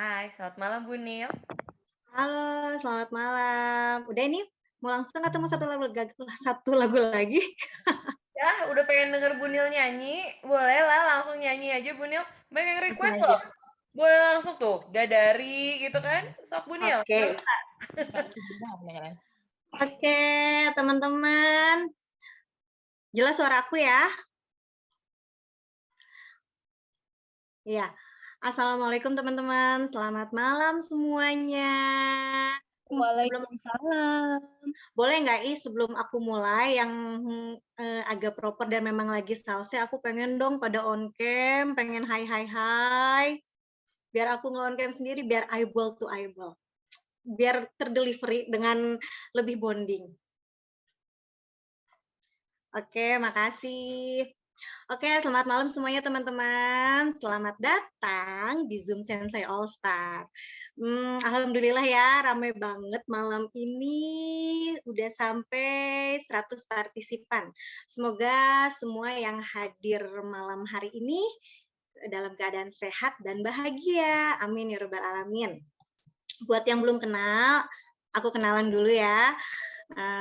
Hai, selamat malam Bu Nil. Halo, selamat malam. Udah ini mau langsung atau mau satu lagu lagi? Ya, udah pengen denger Bu Nil nyanyi, boleh lah langsung nyanyi aja Bu Nil. Banyak yang Langsung request aja. loh. Boleh langsung tuh, Dadari gitu kan. Sok Bu Nil. Oke. Oke, teman-teman. Jelas suara aku ya? Iya. Assalamualaikum teman-teman. Selamat malam semuanya. Sebelum Waalaikumsalam. boleh nggak sebelum aku mulai yang agak proper dan memang lagi sausnya, aku pengen dong pada on cam, pengen hai. Biar aku nge-on cam sendiri, biar eyeball to eyeball. Biar terdelivery dengan lebih bonding. Oke, makasih. Oke, selamat malam semuanya teman-teman. Selamat datang di Zoom Sensei All Star. Alhamdulillah ya, rame banget malam ini. Udah sampai 100 partisipan. Semoga semua yang hadir malam hari ini dalam keadaan sehat dan bahagia. Amin ya rabbal alamin. Buat yang belum kenal, aku kenalan dulu ya.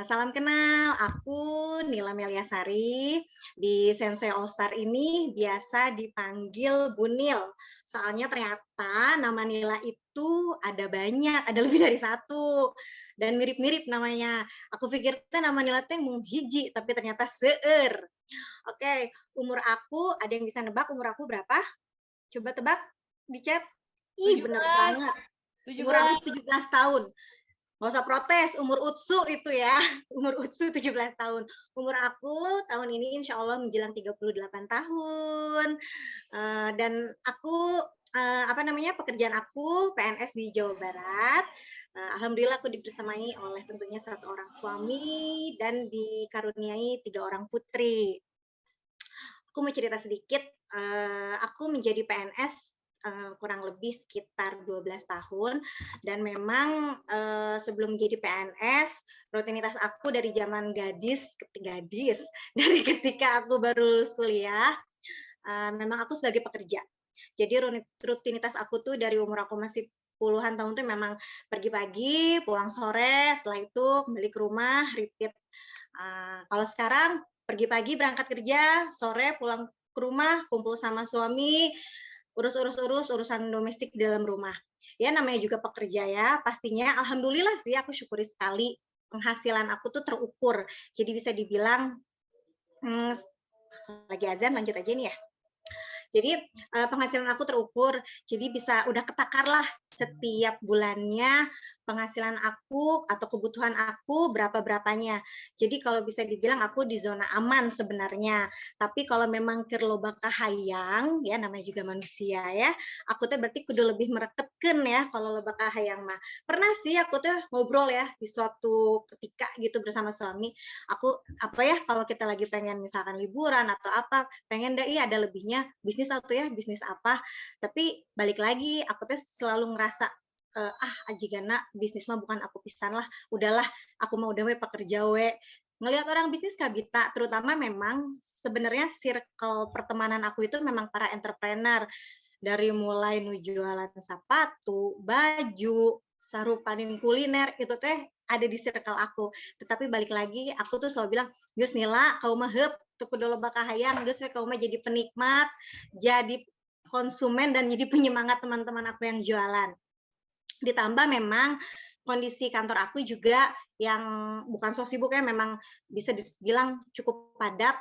Salam kenal, aku Nila Meliasari. Di Sensei All Star ini biasa dipanggil Bu Nil. Soalnya ternyata nama Nila itu ada banyak, ada lebih dari satu. Dan mirip-mirip namanya. Aku pikir itu nama Nila itu yang hiji, tapi ternyata seueur. Oke, umur aku, ada yang bisa nebak umur aku berapa? Coba tebak di chat. Ih, bener 17. banget. Umur aku 17 tahun. Nggak usah protes, umur Utsu itu ya. Umur Utsu 17 tahun. Umur aku tahun ini insya Allah menjelang 38 tahun. Dan aku, pekerjaan aku PNS di Jawa Barat. Alhamdulillah aku dibersamai oleh tentunya satu orang suami dan dikaruniai 3 orang putri. Aku mau cerita sedikit, aku menjadi PNS kurang lebih sekitar 12 tahun dan memang sebelum menjadi PNS rutinitas aku dari zaman gadis dari ketika aku baru lulus kuliah memang aku sebagai pekerja. Jadi rutinitas aku tuh dari umur aku masih puluhan tahun tuh memang pergi pagi, pulang sore, setelah itu kembali ke rumah, repeat. Kalau sekarang pergi pagi berangkat kerja, sore pulang ke rumah, kumpul sama suami, urus urusan domestik di dalam rumah. Ya namanya juga pekerja ya, pastinya alhamdulillah sih aku syukuri sekali penghasilan aku tuh terukur. Jadi bisa dibilang lagi azan lanjut aja nih ya. Jadi penghasilan aku terukur, jadi bisa udah ketakar lah setiap bulannya penghasilan aku atau kebutuhan aku berapa-berapanya. Jadi kalau bisa dibilang aku di zona aman sebenarnya. Tapi kalau memang keur loba kahayang, ya namanya juga manusia ya, aku tuh berarti kudu lebih mereketkeun ya kalau loba kahayang mah. Pernah sih aku tuh ngobrol ya di suatu ketika gitu bersama suami, aku apa ya kalau kita lagi pengen misalkan liburan atau apa, pengen deh ada lebihnya bisnis atau ya bisnis apa. Tapi balik lagi aku tuh selalu ngerasa ajigana bisnis mah bukan aku pisan lah, udahlah aku mau udah we pekerja we. Ngelihat orang bisnis kabita, terutama memang sebenarnya circle pertemanan aku itu memang para entrepreneur. Dari mulai nu jualan sepatu, baju, sarupaning kuliner, itu teh ada di circle aku. Tetapi balik lagi, aku tuh selalu bilang, geus Nila, kau mah heup, teu kudu loba kahayang, geus we kau mah jadi penikmat, jadi konsumen dan jadi penyemangat teman-teman aku yang jualan. Ditambah memang kondisi kantor aku juga yang bukan so sibuk ya, memang bisa dibilang cukup padat.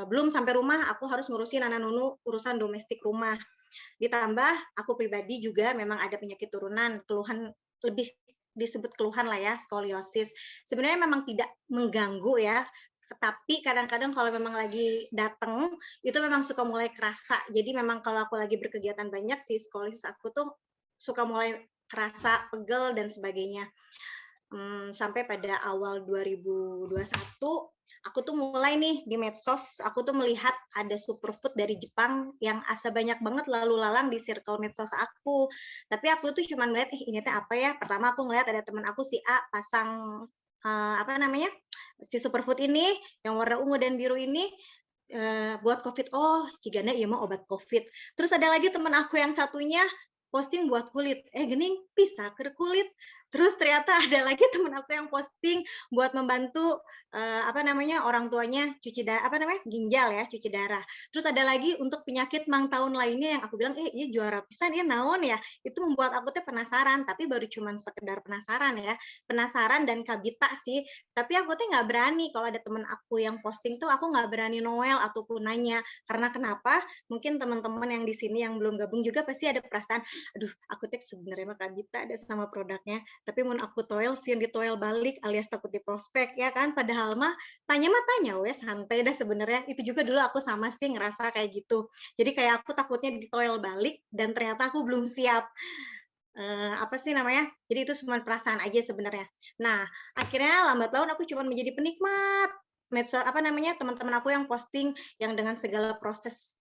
Belum sampai rumah aku harus ngurusin anak nunu urusan domestik rumah. Ditambah aku pribadi juga memang ada penyakit turunan, keluhan lebih disebut keluhan lah ya, skoliosis. Sebenarnya memang tidak mengganggu ya, tapi kadang-kadang kalau memang lagi datang itu memang suka mulai kerasa. Jadi memang kalau aku lagi berkegiatan banyak sih skoliosis aku tuh suka mulai kerasa pegel dan sebagainya. Sampai pada awal 2021 aku tuh mulai nih di medsos, aku tuh melihat ada superfood dari Jepang yang asa banyak banget lalu lalang di circle medsos aku. Tapi aku tuh cuma melihat ini teh apa ya? Pertama aku ngeliat ada teman aku si A pasang si superfood ini yang warna ungu dan biru ini buat COVID. Oh, cigana iya mah obat COVID. Terus ada lagi teman aku yang satunya posting buat kulit, geuning bisa keur kulit. Terus ternyata ada lagi temen aku yang posting buat membantu, apa namanya, orang tuanya apa namanya, ginjal ya, cuci darah. Terus ada lagi untuk penyakit mang tahun lainnya yang aku bilang, ieu juara pisan ieu naon ya?" Itu membuat aku teh penasaran, tapi baru cuman sekedar penasaran ya, penasaran dan kabita sih. Tapi aku tuh nggak berani kalau ada temen aku yang posting tuh aku nggak berani noel ataupun nanya. Karena kenapa? Mungkin teman-teman yang di sini yang belum gabung juga pasti ada perasaan, aduh aku tuh sebenarnya mah kabita ada sama produknya, tapi mun aku toel sieun ditoel balik alias takut di prospek ya kan. Padahal mah tanya wes santai dah sebenarnya. Itu juga dulu aku sama sih ngerasa kayak gitu. Jadi kayak aku takutnya ditoel balik dan ternyata aku belum siap. Apa sih namanya, jadi itu cuma perasaan aja sebenarnya. Nah, akhirnya lambat laun aku cuma menjadi penikmat apa namanya, teman-teman aku yang posting yang dengan segala proses,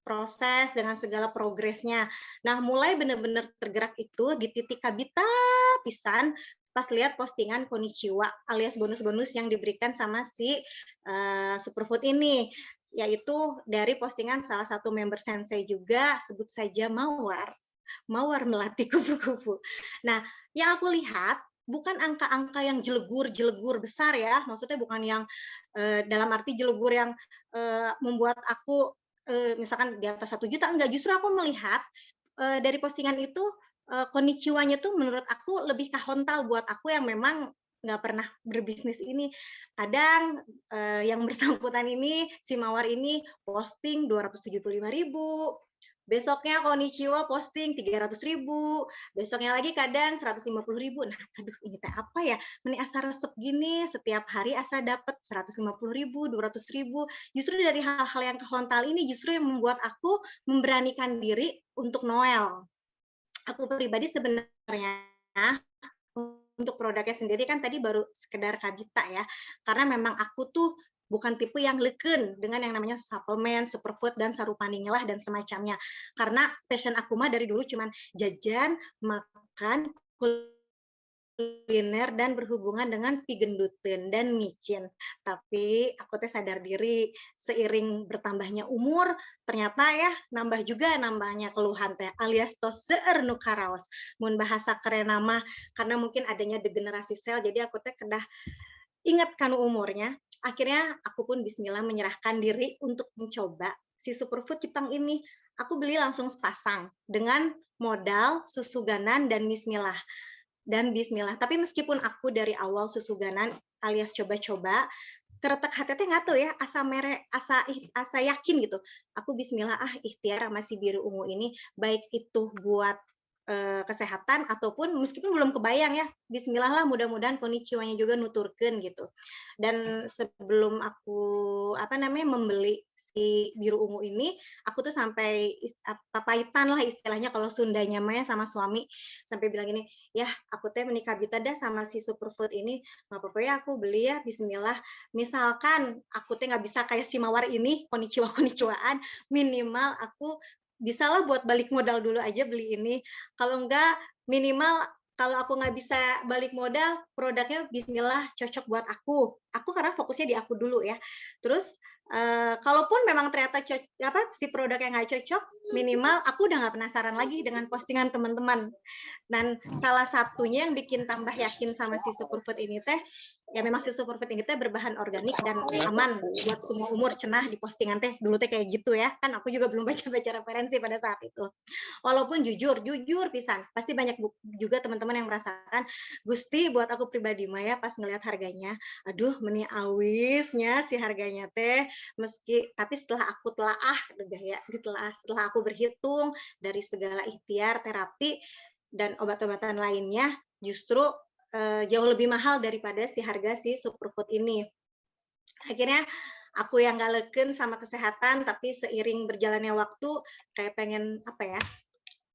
dengan segala progresnya. Nah, mulai benar-benar tergerak itu di titik kabita pisan pas lihat postingan Konnichiwa alias bonus-bonus yang diberikan sama si Superfood ini, yaitu dari postingan salah satu member Sensei juga, sebut saja Mawar. Mawar melatih kupu-kupu. Nah, yang aku lihat bukan angka-angka yang jelegur-jelegur besar ya, maksudnya bukan yang dalam arti jelegur yang membuat aku misalkan di atas 1 juta, enggak. Justru aku melihat dari postingan itu konnichiwa-nya tuh menurut aku lebih kahontal buat aku yang memang nggak pernah berbisnis ini. Kadang yang bersangkutan ini, si Mawar ini posting 275.000, besoknya Konnichiwa posting 300.000, besoknya lagi kadang 150.000. Nah, aduh ini teh apa ya? Meni asa resep gini, setiap hari asa dapat 150.000, 200.000. Justru dari hal-hal yang kehontal ini justru yang membuat aku memberanikan diri untuk Noel. Aku pribadi sebenarnya untuk produknya sendiri kan tadi baru sekedar kabita ya, karena memang aku tuh bukan tipe yang leken dengan yang namanya suplemen, superfood, dan sarupaninya lah dan semacamnya. Karena passion aku mah dari dulu cuman jajan, makan, kuliner, dan berhubungan dengan pigenduteun dan micin. Tapi aku teh sadar diri seiring bertambahnya umur, ternyata ya nambah juga nambahnya keluhan teh alias tos seueur nu karaos. Mun bahasa keren nama karena mungkin adanya degenerasi sel, jadi aku teh kedah ingat kanu umurnya. Akhirnya aku pun bismillah menyerahkan diri untuk mencoba si superfood Jepang ini. Aku beli langsung sepasang dengan modal susuganan dan bismillah. Tapi meskipun aku dari awal susuganan alias coba-coba, keretek hati teh nggak tahu ya, asa yakin gitu. Aku bismillah ikhtiar sama si biru ungu ini, baik itu buat kesehatan ataupun meskipun belum kebayang ya, bismillah lah mudah-mudahan konnichiwa-nya juga nuturkeun gitu. Dan sebelum aku apa namanya membeli si biru ungu ini, aku tuh sampai papayitan lah istilahnya kalau Sundanya mah ya sama suami, sampai bilang gini, "Yah, aku teh menikah bita dah sama si superfood ini, nggak apa-apa ya aku beli ya, bismillah. Misalkan aku teh nggak bisa kayak si Mawar ini, konnichiwa-konnichiwaan, minimal aku bisalah buat balik modal dulu aja beli ini. Kalau enggak, minimal kalau aku nggak bisa balik modal, produknya bismillah cocok buat aku. Aku karena fokusnya di aku dulu ya. Terus kalaupun memang ternyata si produknya nggak cocok, minimal aku udah nggak penasaran lagi dengan postingan teman-teman. Dan salah satunya yang bikin tambah yakin sama si superfood ini teh, ya memang si superfood ini teh berbahan organik dan aman buat semua umur, cenah di postingan teh dulu teh kayak gitu ya. Kan aku juga belum baca-baca referensi pada saat itu. Walaupun jujur pisan, pasti banyak juga teman-teman yang merasakan, Gusti buat aku pribadi mah ya pas ngelihat harganya, aduh meni awisnya si harganya teh, tapi setelah aku telaah udah ya, setelah aku berhitung dari segala ikhtiar terapi dan obat-obatan lainnya, justru jauh lebih mahal daripada si harga si superfood ini. Akhirnya aku yang gak leken sama kesehatan, tapi seiring berjalannya waktu kayak pengen apa ya,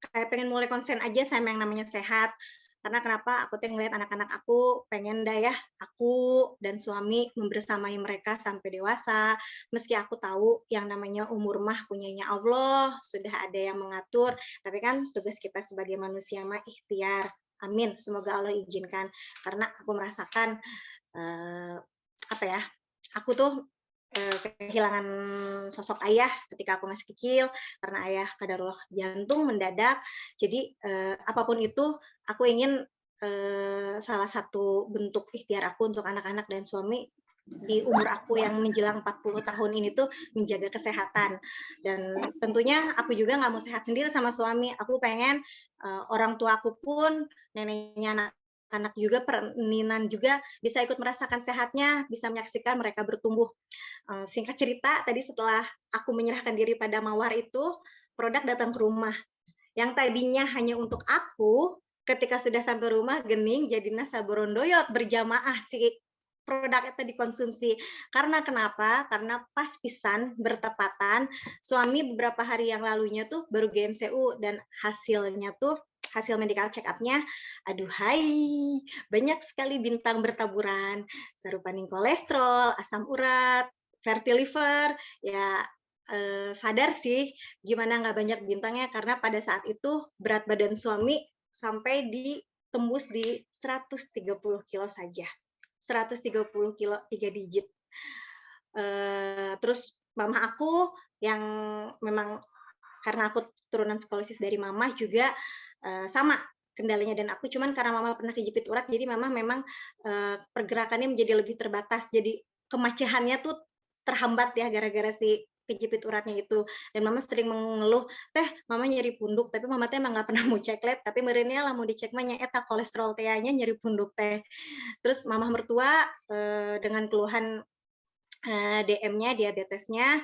kayak pengen mulai konsen aja sama yang namanya sehat. Karena kenapa? Aku tuh ngeliat anak-anak aku pengen dah ya, aku dan suami membersamai mereka sampai dewasa. Meski aku tahu yang namanya umur mah punyanya Allah, sudah ada yang mengatur. Tapi kan tugas kita sebagai manusia mah ikhtiar. Amin, semoga Allah izinkan. Karena aku merasakan apa ya? Aku tuh kehilangan sosok ayah ketika aku masih kecil, karena ayah qadarullah jantung mendadak. Jadi, apapun itu aku ingin, salah satu bentuk ikhtiar aku untuk anak-anak dan suami di umur aku yang menjelang 40 tahun ini tuh menjaga kesehatan. Dan tentunya aku juga nggak mau sehat sendiri sama suami, aku pengen, orang tua aku pun, neneknya anak-anak juga, pereninan juga bisa ikut merasakan sehatnya, bisa menyaksikan mereka bertumbuh. Singkat cerita, tadi setelah aku menyerahkan diri pada mawar itu, produk datang ke rumah. Yang tadinya hanya untuk aku, ketika sudah sampai rumah gening jadina saborondoyot berjamaah si produk itu dikonsumsi. Karena kenapa? Karena pas pisan bertepatan suami beberapa hari yang lalunya tuh baru GMCU dan hasilnya tuh hasil medical check up-nya, aduhai, banyak sekali bintang bertaburan, sarupaning kolesterol, asam urat, fatty liver, ya sadar sih gimana nggak banyak bintangnya karena pada saat itu berat badan suami sampai tembus di 130 kilo saja. 130 kilo 3 digit. Terus mama aku yang memang karena aku turunan skolisis dari mama juga sama kendalanya dan aku, cuman karena mama pernah kejepit urat jadi mama memang pergerakannya menjadi lebih terbatas, jadi kemacehannya tuh terhambat ya gara-gara si kejepit uratnya itu. Dan mama sering mengeluh, teh mama nyeri punduk, tapi mama teh emang nggak pernah mau cek lab, tapi meureunnya lah mau dicek mah nya eta kolesterol teh nya nyeri punduk teh. Terus mama mertua dengan keluhan DM-nya, diabetesnya,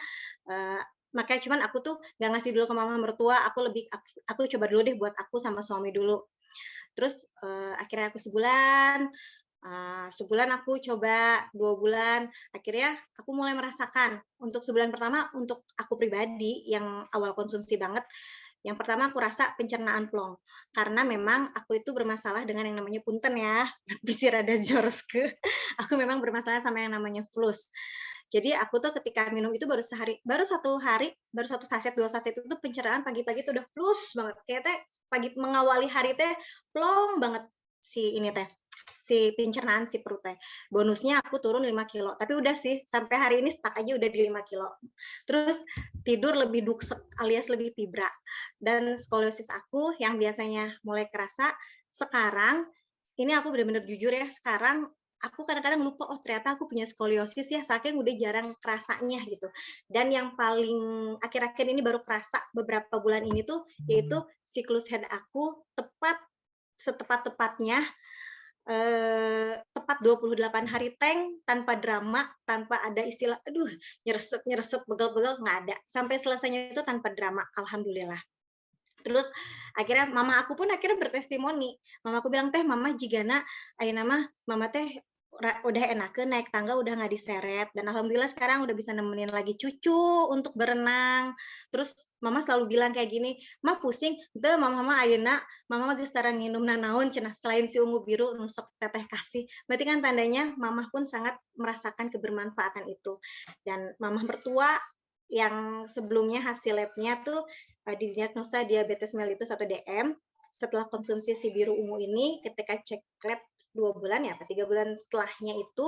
makanya cuman aku tuh nggak ngasih dulu ke mama mertua, aku coba dulu deh buat aku sama suami dulu. Terus akhirnya aku sebulan aku coba, 2 bulan, akhirnya aku mulai merasakan. Untuk sebulan pertama, untuk aku pribadi yang awal konsumsi banget, yang pertama aku rasa pencernaan plong. Karena memang aku itu bermasalah dengan yang namanya punten ya, bisi rada jorske. Aku memang bermasalah sama yang namanya flus. Jadi aku tuh ketika minum itu baru satu saset, 2 saset itu tuh pencernaan pagi-pagi tuh udah flus banget. Kayak teh pagi mengawali hari teh plong banget si ini teh, si pencernaan si perut teh. Bonusnya aku turun 5 kilo, tapi udah sih sampai hari ini stuck aja udah di 5 kilo. Terus tidur lebih duksek alias lebih tibra. Dan skoliosis aku yang biasanya mulai kerasa, sekarang ini aku benar-benar jujur ya, sekarang aku kadang-kadang lupa, oh ternyata aku punya skoliosis ya, saking udah jarang kerasanya gitu. Dan yang paling akhir-akhir ini baru kerasa beberapa bulan ini tuh, yaitu siklus head aku setepat-tepatnya tepat 28 hari tank, tanpa drama, tanpa ada istilah, aduh nyereset, begel-begel, nggak ada. Sampai selesainya itu tanpa drama, alhamdulillah. Terus akhirnya mama aku pun akhirnya bertestimoni. Mama aku bilang, teh mama jigana ayeuna mah mama teh udah enakeun naik tangga udah nggak diseret dan alhamdulillah sekarang udah bisa nemenin lagi cucu untuk berenang. Terus mama selalu bilang kayak gini, "Mah pusing teu mama ayeuna mama mah geus tara nginum nanaon cenah selain si ungu biru nu sok teteh kasih." Berarti kan tandanya mama pun sangat merasakan kebermanfaatan itu. Dan mama mertua yang sebelumnya hasil labnya tuh didiagnosa diabetes mellitus atau DM. Setelah konsumsi si biru ungu ini, ketika cek lab 2 bulan ya, apa 3 bulan setelahnya itu,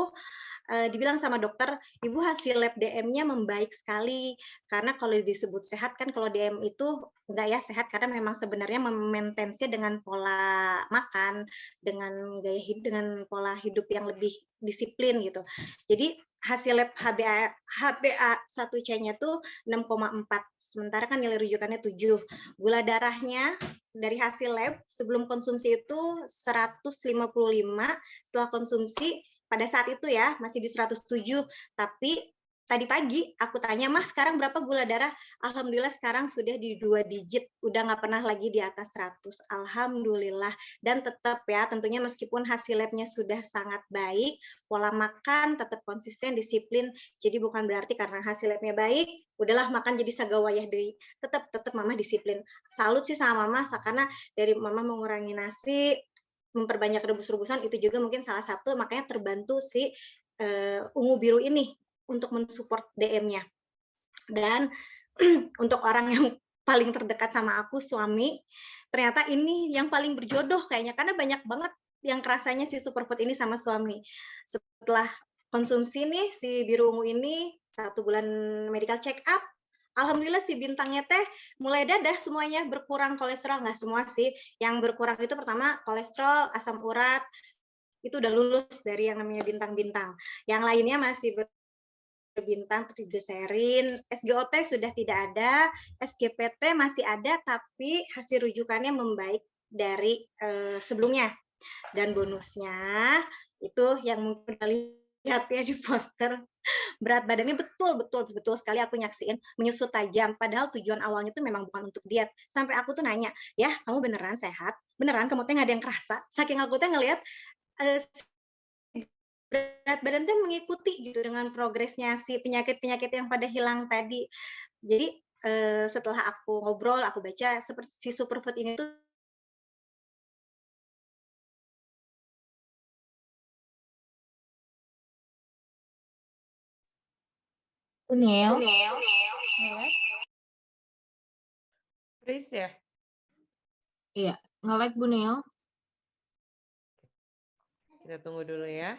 dibilang sama dokter, "Ibu hasil lab DM-nya membaik sekali." Karena kalau disebut sehat kan kalau DM itu enggak ya sehat, karena memang sebenarnya memaintain-nya dengan pola makan, dengan gaya hidup, dengan pola hidup yang lebih disiplin gitu. Jadi hasil lab HbA1c-nya tuh 6,4, sementara kan nilai rujukannya 7. Gula darahnya dari hasil lab sebelum konsumsi itu 155, setelah konsumsi pada saat itu ya masih di 107, tapi tadi pagi aku tanya, "Mah sekarang berapa gula darah?" Alhamdulillah sekarang sudah di 2 digit, udah nggak pernah lagi di atas 100, alhamdulillah. Dan tetap ya, tentunya meskipun hasil labnya sudah sangat baik, pola makan tetap konsisten, disiplin, jadi bukan berarti karena hasil labnya baik, udahlah makan jadi sagawayah deui. Tetap mama disiplin. Salut sih sama mama, karena dari mama mengurangi nasi, memperbanyak rebus-rebusan, itu juga mungkin salah satu makanya terbantu si ungu biru ini untuk mensupport DM-nya. Dan untuk orang yang paling terdekat sama aku, suami, ternyata ini yang paling berjodoh kayaknya, karena banyak banget yang kerasanya si superfood ini sama suami. Setelah konsumsi nih si biru ungu ini, 1 bulan medical check up, alhamdulillah si bintangnya teh mulai dadah semuanya berkurang kolesterol, nggak semua sih, yang berkurang itu pertama kolesterol, asam urat, itu udah lulus dari yang namanya bintang-bintang. Yang lainnya masih berbintang, triglycerin, SGOT sudah tidak ada, SGPT masih ada, tapi hasil rujukannya membaik dari sebelumnya. Dan bonusnya itu yang mungkin lihat ya di poster, berat badannya betul sekali aku nyaksiin menyusut tajam. Padahal tujuan awalnya itu memang bukan untuk diet. Sampai aku tuh nanya, ya kamu beneran sehat? Beneran kamu tuh nggak ada yang kerasa? Saking aku tuh ngelihat berat badan tuh mengikuti gitu dengan progresnya si penyakit-penyakit yang pada hilang tadi. Jadi setelah aku ngobrol, aku baca seperti si superfood ini tuh Unil, Chris ya? iya, nge-lag Bu Nil. Kita tunggu dulu ya.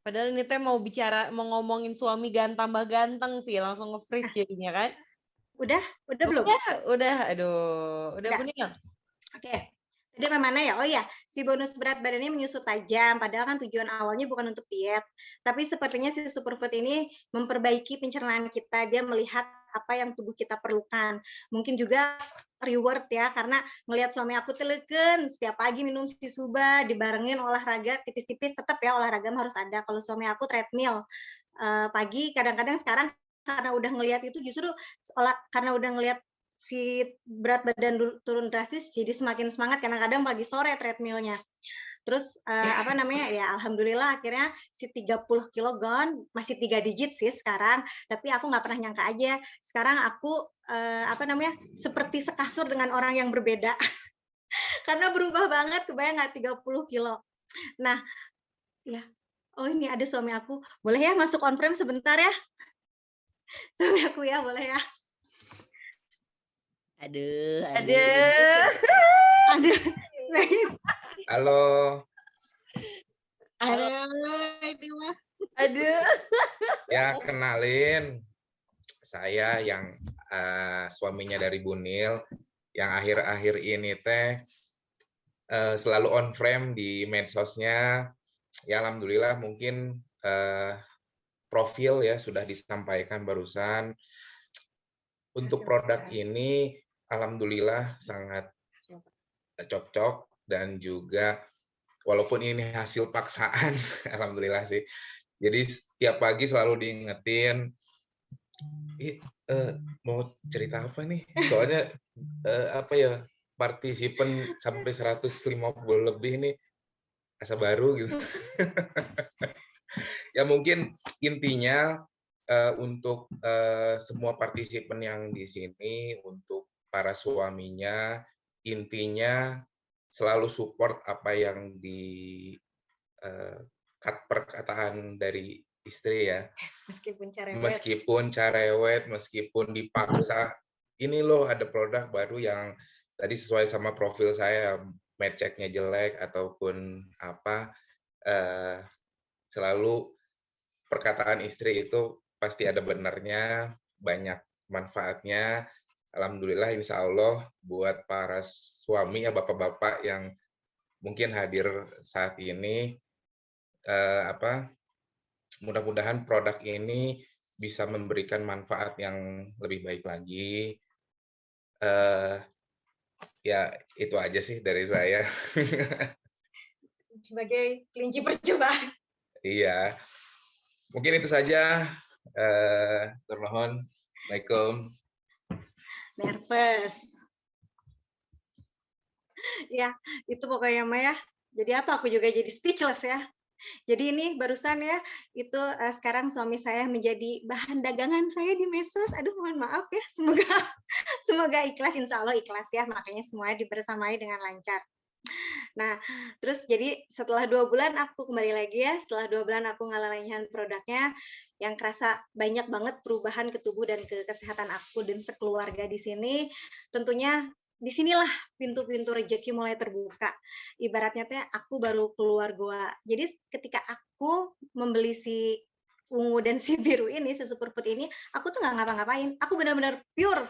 Padahal ini teh mau ngomongin suami tambah ganteng sih, langsung nge-freeze jadinya kan. udah belum? Udah, aduh. Udah Bu Nil. Oke. Jadi mana ya? Oh ya, si bonus berat badannya menyusut tajam, padahal kan tujuan awalnya bukan untuk diet. Tapi sepertinya si superfood ini memperbaiki pencernaan kita, dia melihat apa yang tubuh kita perlukan. Mungkin juga reward ya, karena ngelihat suami aku teleken, setiap pagi minum si suba, dibarengin olahraga tipis-tipis, tetap ya olahraga harus ada. Kalau suami aku treadmill, pagi kadang-kadang sekarang karena udah ngelihat itu justru karena udah ngelihat si berat badan turun drastis, jadi semakin semangat kadang-kadang pagi sore treadmillnya. Terus apa namanya ya alhamdulillah akhirnya si 30 kilo gone, masih 3 digit sih sekarang, tapi aku nggak pernah nyangka aja sekarang aku apa namanya seperti sekasur dengan orang yang berbeda karena berubah banget, kebayang nggak 30 kilo. Nah ya, oh ini ada suami aku, boleh ya masuk on frame sebentar ya suami aku ya, boleh ya. Aduh. Halo. Ini mah. Aduh. Ya, kenalin. Saya yang suaminya dari Bunil, yang akhir-akhir ini teh selalu on frame di medsosnya. Ya, alhamdulillah mungkin profil ya sudah disampaikan barusan. Untuk produk ini, alhamdulillah sangat cocok dan juga walaupun ini hasil paksaan, alhamdulillah sih. Jadi setiap pagi selalu diingetin, mau cerita apa nih? Soalnya apa ya, partisipan sampai 150 lebih nih, asa baru gitu. Ya mungkin intinya untuk semua partisipan yang di sini, untuk para suaminya, intinya selalu support apa yang di perkataan dari istri ya. Meskipun cerewet, meskipun dipaksa, ini loh ada produk baru yang tadi sesuai sama profil saya, medchecknya jelek ataupun apa, selalu perkataan istri itu pasti ada benarnya, banyak manfaatnya. Alhamdulillah, insya Allah buat para suami ya bapak-bapak yang mungkin hadir saat ini, mudah-mudahan produk ini bisa memberikan manfaat yang lebih baik lagi. Ya itu aja sih dari saya. Sebagai kelinci percobaan. Iya, mungkin itu saja. Termohon. Assalamualaikum. Nervous. Ya, itu pokoknya Maya. Jadi apa? Aku juga jadi speechless ya. Jadi ini barusan ya, itu sekarang suami saya menjadi bahan dagangan saya di medsos. Aduh, mohon maaf ya. Semoga ikhlas, insya Allah ikhlas ya. Makanya semuanya dibersamai dengan lancar. Nah, terus jadi setelah 2 bulan aku kembali lagi ya. Setelah 2 bulan aku ngalalain produknya, yang kerasa banyak banget perubahan ke tubuh dan ke kesehatan aku dan sekeluarga di sini. Tentunya disinilah pintu-pintu rezeki mulai terbuka. Ibaratnya teh aku baru keluar gua. Jadi ketika aku membeli si ungu dan si biru ini, si superfood ini, aku tuh nggak ngapa-ngapain. Aku benar-benar pure,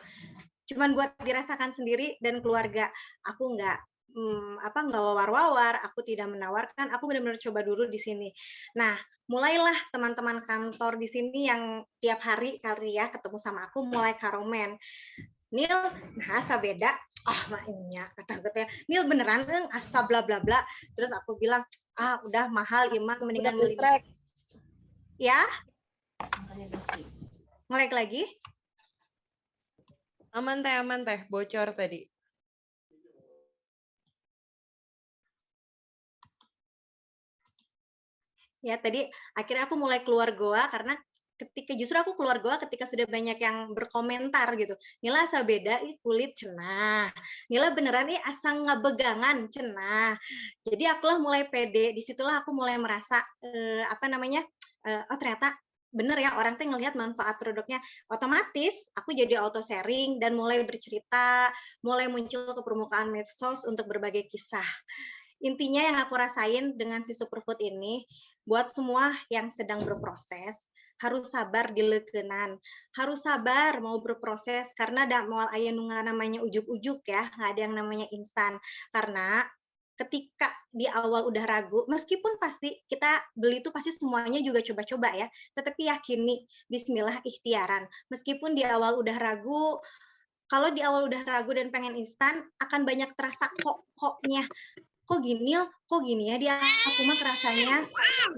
cuman buat dirasakan sendiri dan keluarga. Aku nggak nggak wawar-wawar, aku tidak menawarkan, aku benar-benar coba dulu di sini. Nah, mulailah teman-teman kantor di sini yang tiap hari kali ya ketemu sama aku mulai karomen. Nil, nah asa beda, maknya kata-katanya, Nil beneran asa bla bla bla. Terus aku bilang, udah mahal Ima, mendingan beli. Ya? Nge-lag lagi? Aman teh, bocor tadi. Ya, tadi akhirnya aku mulai keluar goa karena justru aku keluar goa ketika sudah banyak yang berkomentar gitu. Nila asa beda kulit cenah. Nila beneran asa ngabegangan cenah. Jadi akulah mulai pede, disitulah aku mulai merasa ternyata bener ya orang tuh ngelihat manfaat produknya. Otomatis aku jadi auto sharing dan mulai bercerita, mulai muncul ke permukaan medsos untuk berbagai kisah. Intinya yang aku rasain dengan si superfood ini, buat semua yang sedang berproses, harus sabar dileukeunana, harus sabar mau berproses karena da moal aya nu namanya ujuk-ujuk ya, nggak ada yang namanya instan. Karena ketika di awal udah ragu, meskipun pasti kita beli itu pasti semuanya juga coba-coba ya, tetapi yakini bismillah ikhtiaran. Meskipun di awal udah ragu, kalau di awal udah ragu dan pengen instan, akan banyak terasa kok-koknya. Kok gini ya di aku mah kerasanya.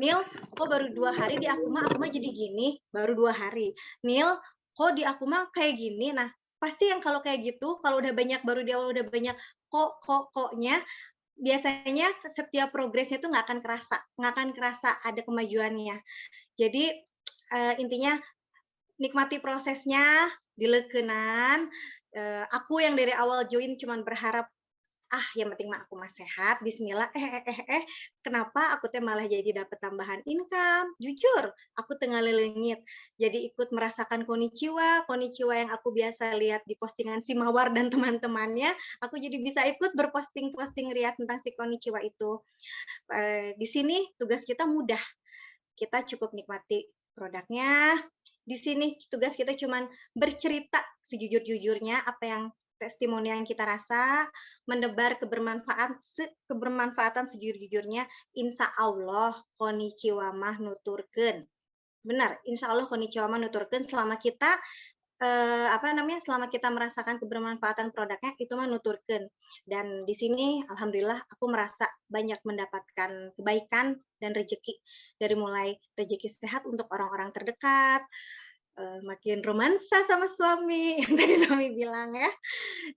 Nil, kok baru 2 hari di aku mah jadi gini, baru 2 hari. Nil, kok di aku mah kayak gini. Nah, pasti yang kalau kayak gitu, kalau udah banyak, baru di awal udah banyak koknya, biasanya setiap progresnya itu nggak akan kerasa ada kemajuannya. Jadi intinya nikmati prosesnya, dileukeunana. Aku yang dari awal join cuman berharap yang penting mah aku mah sehat, bismillah, kenapa aku teh malah jadi dapat tambahan income? Jujur, aku tengah lelengit, jadi ikut merasakan konnichiwa yang aku biasa lihat di postingan si Mawar dan teman-temannya, aku jadi bisa ikut berposting-posting ria tentang si konnichiwa itu. Di sini tugas kita mudah, kita cukup nikmati produknya. Di sini tugas kita cuman bercerita sejujur-jujurnya apa yang testimoni yang kita rasa, menebar kebermanfaatan sejujur-jujurnya, insya Allah konnichiwa mah nuturkeun. Benar, insya Allah konnichiwa mah nuturkeun selama kita selama kita merasakan kebermanfaatan produknya itu mah nuturkeun. Dan di sini alhamdulillah aku merasa banyak mendapatkan kebaikan dan rezeki, dari mulai rezeki sehat untuk orang-orang terdekat, makin romansa sama suami yang tadi suami bilang ya,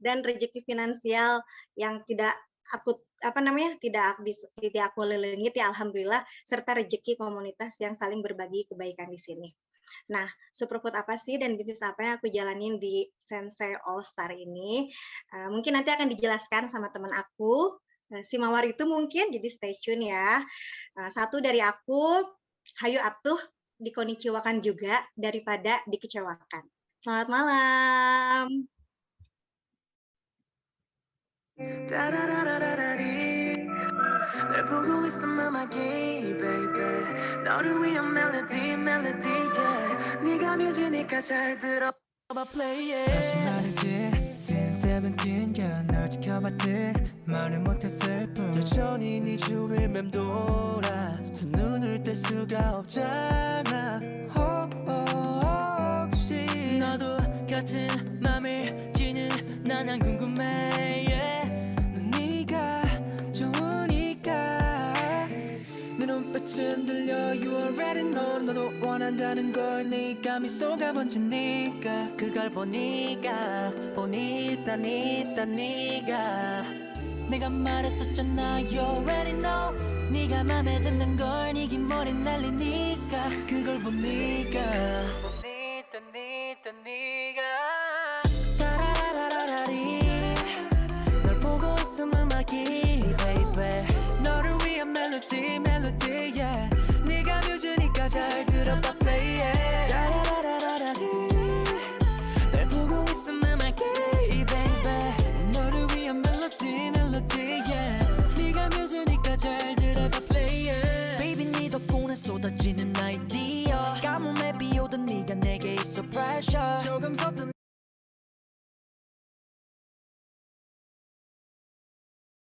dan rezeki finansial yang tidak aku tidak aku lelengit ya alhamdulillah, serta rezeki komunitas yang saling berbagi kebaikan di sini. Nah, superfood apa sih dan bisnis apa yang aku jalanin di Sensei All Star ini? Mungkin nanti akan dijelaskan sama teman aku, si Mawar itu mungkin, jadi stay tune ya. Satu dari aku, hayu atuh dikonnichiwakan juga daripada dikecewakan. Selamat malam. 사실 말이지 세븐틴겨 널 지켜봤지 말을 못했을 뿐 여전히 네 주위를 맴돌아 두 눈을 뗄 수가 없잖아 혹시 너도 같은 맘을 지는 난 안 궁금해 넌 네가 좋으니까 내 눈빛은 들려 You already know 너도 원한다는 걸 네가 미소가 번지니까 그걸 보니까 네가 내가 말했었잖아 You already know 네가 맘에 드는 걸 네 긴 머리 날리니까 그걸 보니까 네가 따라라라라리 널 보고 있으면 음악이 baby 너를 위한 멜로디 yeah 네가 뮤즈니까 잘 들어봐 play it 따라라라라리 널 보고 있으면 음악이 baby 너를 위한 멜로디 yeah 네가 뮤즈니까 잘 들어봐 play it baby 네 덕분에 쏟아지는 아이디어 pressure 조금 더